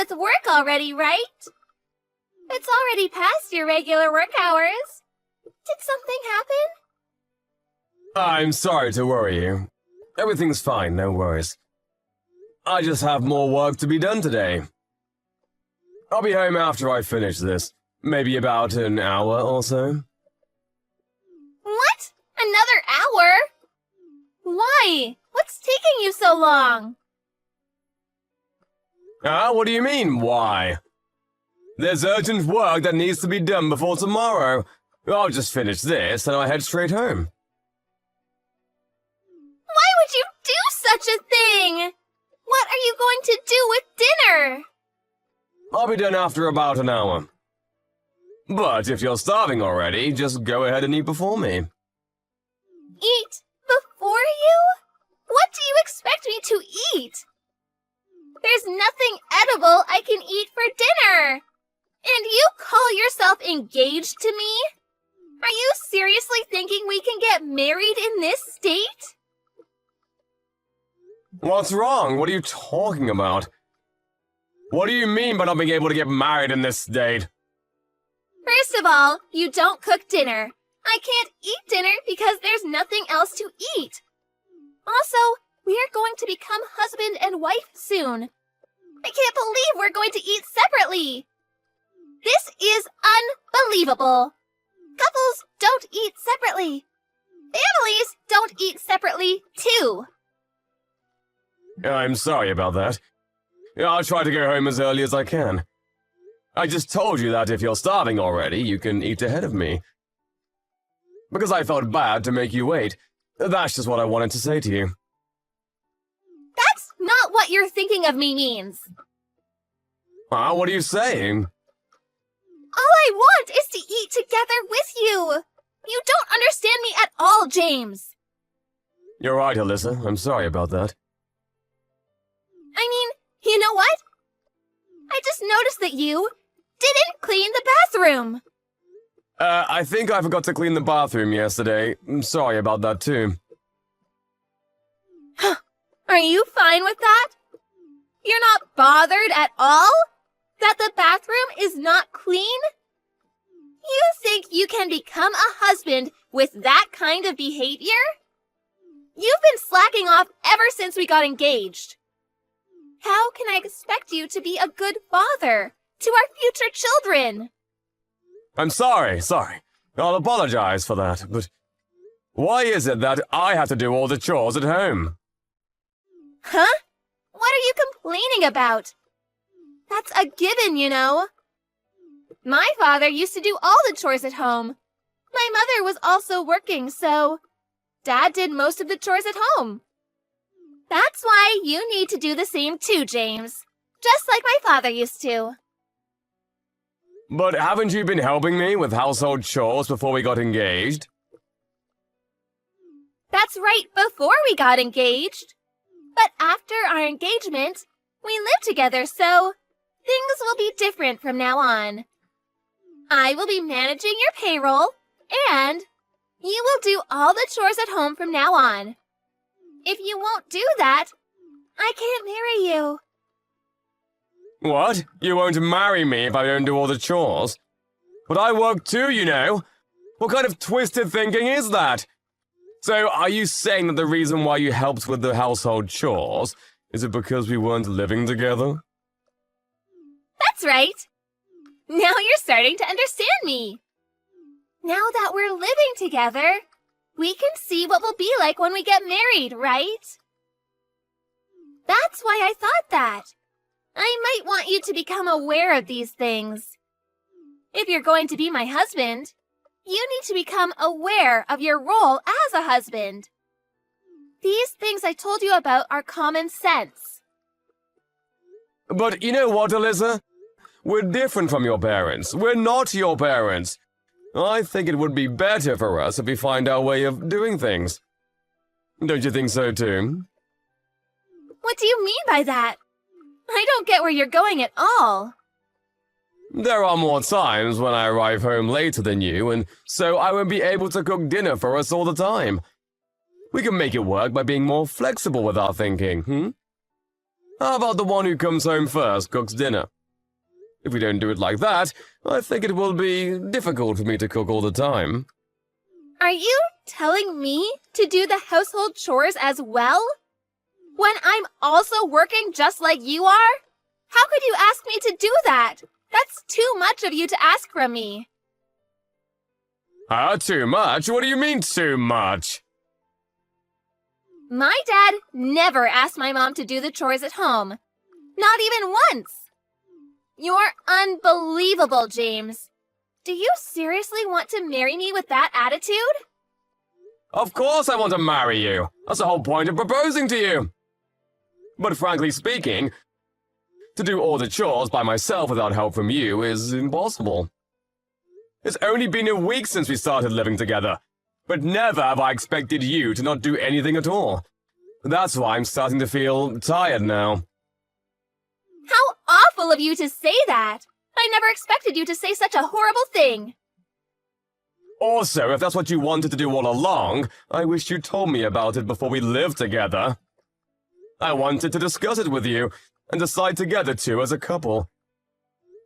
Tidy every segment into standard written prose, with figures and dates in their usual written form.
with work already, right? It's already past your regular work hours. Did something happen? I'm sorry to worry you. Everything's fine, no worries. I just have more work to be done today. I'll be home after I finish this. Maybe about an hour or so. What? Another hour? Why? What's taking you so long? What do you mean, why? There's urgent work that needs to be done before tomorrow. I'll just finish this and I'll head straight home. Why would you do such a thing? What are you going to do with dinner? I'll be done after about an hour. But if you're starving already, just go ahead and eat before me. Eat before you? What do you expect me to eat? There's nothing edible I can eat for dinner. And you call yourself engaged to me? Are you seriously thinking we can get married in this state? What's wrong? What are you talking about? What do you mean by not being able to get married in this state? First of all, you don't cook dinner. I can't eat dinner because there's nothing else to eat. Also, we are going to become husband and wife soon. I can't believe we're going to eat separately. This is unbelievable. Couples don't eat separately. Families don't eat separately, too. I'm sorry about that. I'll try to go home as early as I can. I just told you that if you're starving already, you can eat ahead of me. Because I felt bad to make you wait. That's just what I wanted to say to you. That's not what you're thinking of me means. What are you saying? All I want is to eat together with you. You don't understand me at all, James. You're right, Alyssa. I'm sorry about that. I mean, you know what? I just noticed that you didn't clean the bathroom. I think I forgot to clean the bathroom yesterday. I'm sorry about that, too. Are you fine with that? You're not bothered at all? That the bathroom is not clean? You think you can become a husband with that kind of behavior? You've been slacking off ever since we got engaged. How can I expect you to be a good father to our future children? I'm sorry. I'll apologize for that, but why is it that I have to do all the chores at home? Huh? What are you complaining about? That's a given, you know. My father used to do all the chores at home. My mother was also working, so Dad did most of the chores at home. That's why you need to do the same too, James. Just like my father used to. But haven't you been helping me with household chores before we got engaged? That's right, before we got engaged. But after our engagement, we live together, so things will be different from now on. I will be managing your payroll, and you will do all the chores at home from now on. If you won't do that, I can't marry you. What? You won't marry me if I don't do all the chores? But I work too, you know. What kind of twisted thinking is that? So, are you saying that the reason why you helped with the household chores is it because we weren't living together? That's right. Now you're starting to understand me. Now that we're living together, we can see what we'll be like when we get married, right? That's why I thought that. I might want you to become aware of these things. If you're going to be my husband, you need to become aware of your role as a husband. These things I told you about are common sense. But you know what, Alyssa? We're different from your parents. We're not your parents. I think it would be better for us if we find our way of doing things. Don't you think so, too? What do you mean by that? I don't get where you're going at all. There are more times when I arrive home later than you, and so I won't be able to cook dinner for us all the time. We can make it work by being more flexible with our thinking, How about the one who comes home first cooks dinner? If we don't do it like that, I think it will be difficult for me to cook all the time. Are you telling me to do the household chores as well? When I'm also working just like you are? How could you ask me to do that? That's too much of you to ask from me. Too much? What do you mean, too much? My dad never asked my mom to do the chores at home. Not even once. You're unbelievable, James. Do you seriously want to marry me with that attitude? Of course I want to marry you. That's the whole point of proposing to you. But frankly speaking, to do all the chores by myself without help from you is impossible. It's only been a week since we started living together, but never have I expected you to not do anything at all. That's why I'm starting to feel tired now. How awful of you to say that! I never expected you to say such a horrible thing. Also, if that's what you wanted to do all along, I wish you told me about it before we lived together. I wanted to discuss it with you and decide together too as a couple.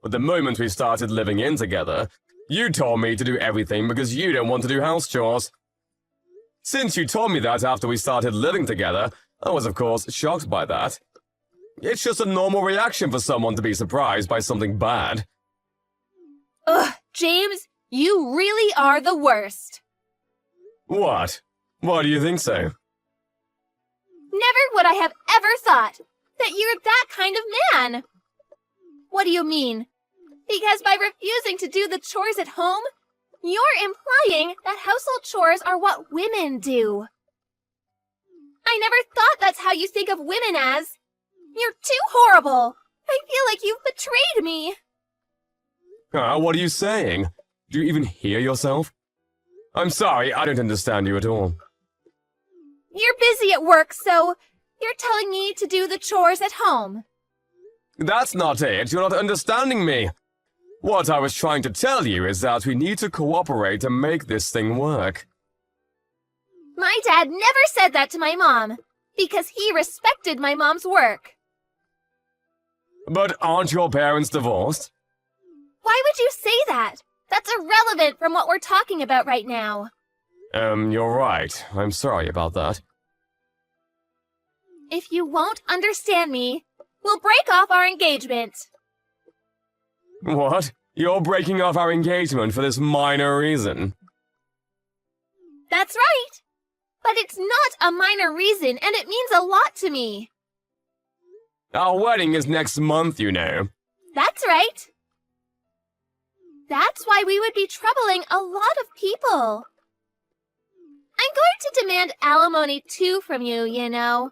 But the moment we started living in together, you told me to do everything because you don't want to do house chores. Since you told me that after we started living together, I was of course shocked by that. It's just a normal reaction for someone to be surprised by something bad. Ugh, James, you really are the worst. What? Why do you think so? Never would I have ever thought that you're that kind of man. What do you mean? Because by refusing to do the chores at home, you're implying that household chores are what women do. I never thought that's how you think of women as. You're too horrible. I feel like you've betrayed me. What are you saying? Do you even hear yourself? I'm sorry, I don't understand you at all. You're busy at work, so you're telling me to do the chores at home. That's not it. You're not understanding me. What I was trying to tell you is that we need to cooperate to make this thing work. My dad never said that to my mom, because he respected my mom's work. But aren't your parents divorced? Why would you say that? That's irrelevant from what we're talking about right now. You're right. I'm sorry about that. If you won't understand me, we'll break off our engagement. What? You're breaking off our engagement for this minor reason? That's right. But it's not a minor reason, and it means a lot to me. Our wedding is next month, you know. That's right. That's why we would be troubling a lot of people. I'm going to demand alimony too from you, you know.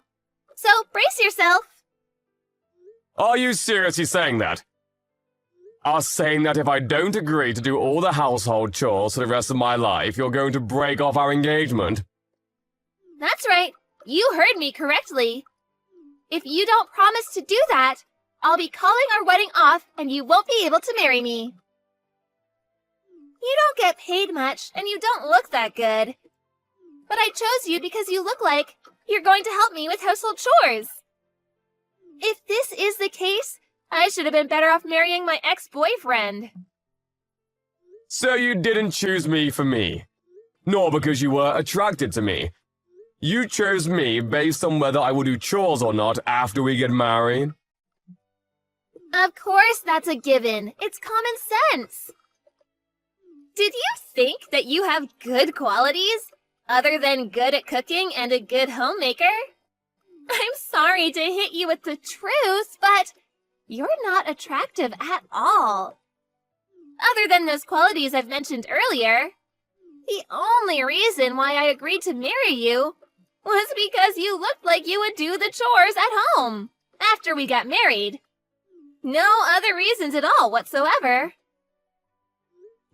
So brace yourself. Are you seriously saying that? Are saying that if I don't agree to do all the household chores for the rest of my life, you're going to break off our engagement? That's right. You heard me correctly. If you don't promise to do that, I'll be calling our wedding off and you won't be able to marry me. You don't get paid much and you don't look that good. But I chose you because you look like you're going to help me with household chores. If this is the case, I should have been better off marrying my ex-boyfriend. So you didn't choose me for me, nor because you were attracted to me. You chose me based on whether I will do chores or not after we get married. Of course that's a given. It's common sense. Did you think that you have good qualities, other than good at cooking and a good homemaker? I'm sorry to hit you with the truth, but you're not attractive at all. Other than those qualities I've mentioned earlier, the only reason why I agreed to marry you was because you looked like you would do the chores at home after we got married. No other reasons at all whatsoever.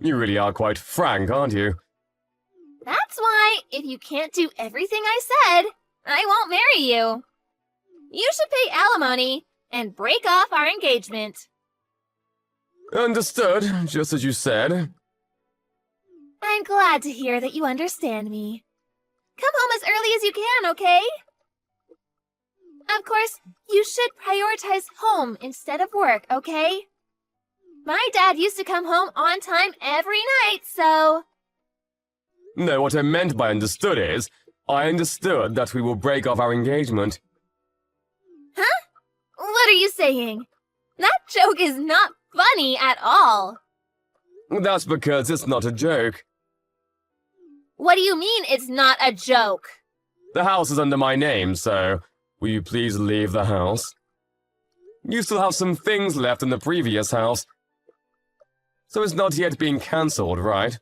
You really are quite frank, aren't you? That's why, if you can't do everything I said, I won't marry you. You should pay alimony and break off our engagement. Understood, just as you said. I'm glad to hear that you understand me. Come home as early as you can, okay? Of course, you should prioritize home instead of work, okay? My dad used to come home on time every night, so... No, what I meant by understood is, I understood that we will break off our engagement. Huh? What are you saying? That joke is not funny at all. That's because it's not a joke. What do you mean it's not a joke? The house is under my name, so will you please leave the house? You still have some things left in the previous house, so it's not yet being cancelled, right?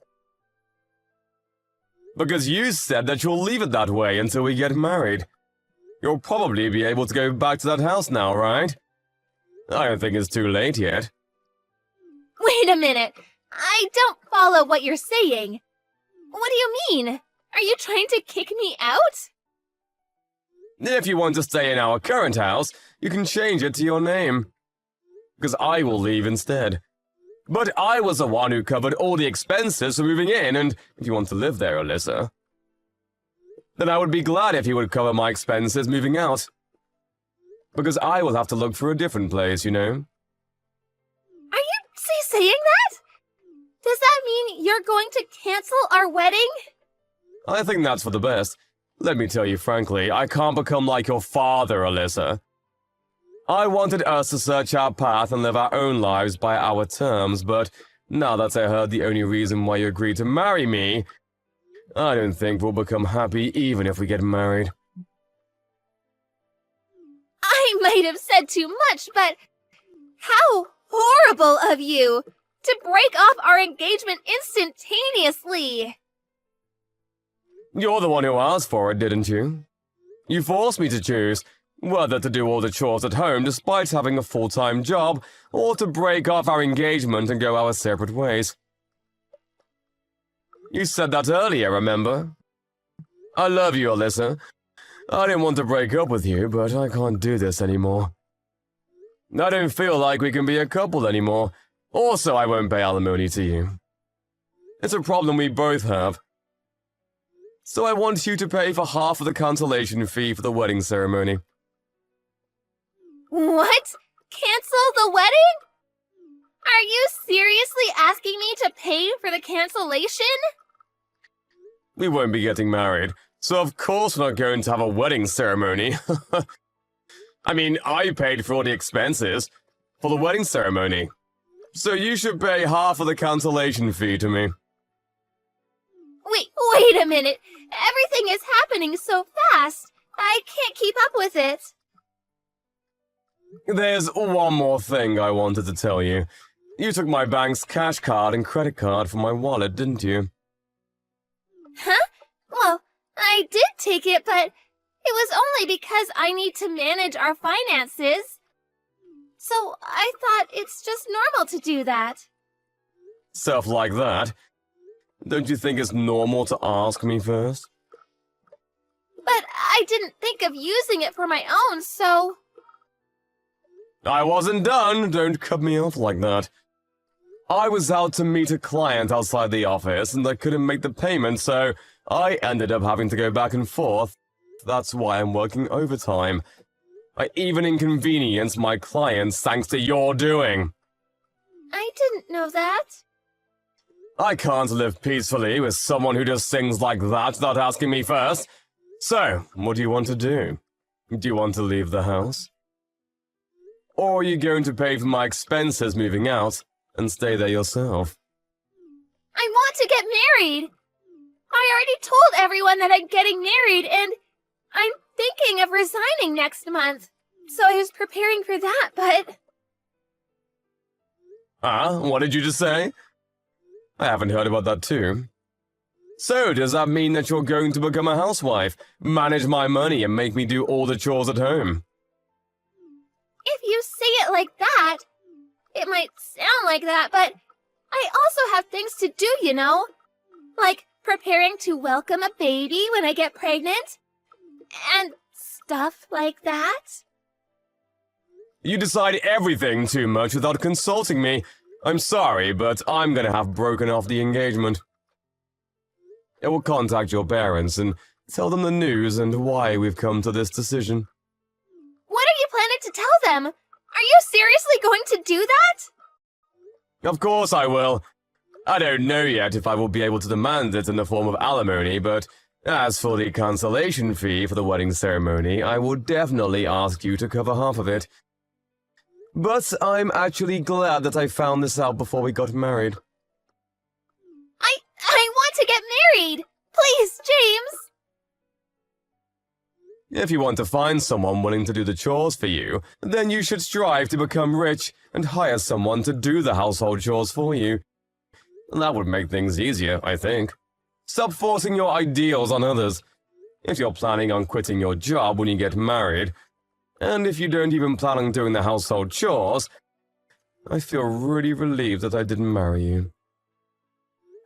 Because you said that you'll leave it that way until we get married. You'll probably be able to go back to that house now, right? I don't think it's too late yet. Wait a minute. I don't follow what you're saying. What do you mean? Are you trying to kick me out? If you want to stay in our current house, you can change it to your name. Because I will leave instead. But I was the one who covered all the expenses for moving in, and if you want to live there, Alyssa, then I would be glad if you would cover my expenses moving out. Because I will have to look for a different place, you know. Are you saying that? Does that mean you're going to cancel our wedding? I think that's for the best. Let me tell you frankly, I can't become like your father, Alyssa. I wanted us to search our path and live our own lives by our terms, but now that I heard the only reason why you agreed to marry me, I don't think we'll become happy even if we get married. I might have said too much, but how horrible of you to break off our engagement instantaneously. You're the one who asked for it, didn't you? You forced me to choose whether to do all the chores at home despite having a full-time job, or to break off our engagement and go our separate ways. You said that earlier, remember? I love you, Alyssa. I didn't want to break up with you, but I can't do this anymore. I don't feel like we can be a couple anymore. Also, I won't pay alimony to you. It's a problem we both have. So I want you to pay for half of the cancellation fee for the wedding ceremony. What? Cancel the wedding? Are you seriously asking me to pay for the cancellation? We won't be getting married, so of course we're not going to have a wedding ceremony. I mean, I paid for all the expenses for the wedding ceremony. So you should pay half of the cancellation fee to me. Wait a minute. Everything is happening so fast. I can't keep up with it. There's one more thing I wanted to tell you. You took my bank's cash card and credit card from my wallet, didn't you? Huh? Well, I did take it, but it was only because I need to manage our finances. So I thought it's just normal to do that. Stuff like that? Don't you think it's normal to ask me first? But I didn't think of using it for my own, so... I wasn't done. Don't cut me off like that. I was out to meet a client outside the office, and I couldn't make the payment, so I ended up having to go back and forth. That's why I'm working overtime. I even inconvenienced my clients thanks to your doing. I didn't know that. I can't live peacefully with someone who does things like that without asking me first. So, what do you want to do? Do you want to leave the house? Or are you going to pay for my expenses moving out and stay there yourself? I want to get married. I already told everyone that I'm getting married, and I'm thinking of resigning next month. So I was preparing for that, but... What did you just say? I haven't heard about that too. So, does that mean that you're going to become a housewife, manage my money, and make me do all the chores at home? If you say it like that, it might sound like that, but I also have things to do, you know? Like preparing to welcome a baby when I get pregnant, and stuff like that. You decide everything too much without consulting me. I'm sorry, but I'm gonna have broken off the engagement. I will contact your parents and tell them the news and why we've come to this decision. them! Are you seriously going to do that? Of course I will. I don't know yet if I will be able to demand it in the form of alimony, but as for the cancellation fee for the wedding ceremony, I would definitely ask you to cover half of it. But I'm actually glad that I found this out before we got married. I want to get married! Please, James! If you want to find someone willing to do the chores for you, then you should strive to become rich and hire someone to do the household chores for you. That would make things easier, I think. Stop forcing your ideals on others. If you're planning on quitting your job when you get married, and if you don't even plan on doing the household chores, I feel really relieved that I didn't marry you.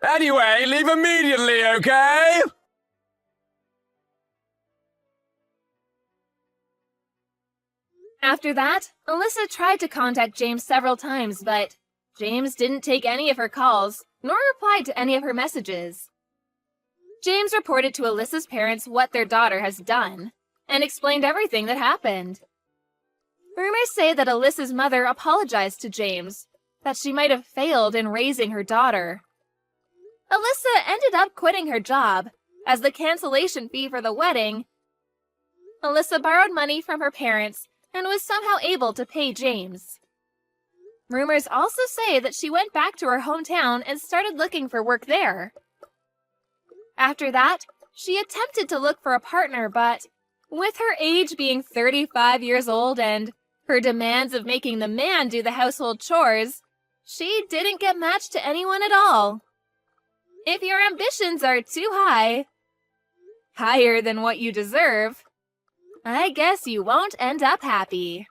Anyway, leave immediately, okay? After that, Alyssa tried to contact James several times, but James didn't take any of her calls, nor replied to any of her messages. James reported to Alyssa's parents what their daughter has done, and explained everything that happened. Rumors say that Alyssa's mother apologized to James, that she might have failed in raising her daughter. Alyssa ended up quitting her job, as the cancellation fee for the wedding. Alyssa borrowed money from her parents and was somehow able to pay James. Rumors also say that she went back to her hometown and started looking for work there. After that, she attempted to look for a partner, but with her age being 35 years old and her demands of making the man do the household chores, she didn't get matched to anyone at all. If your ambitions are too high, higher than what you deserve, I guess you won't end up happy.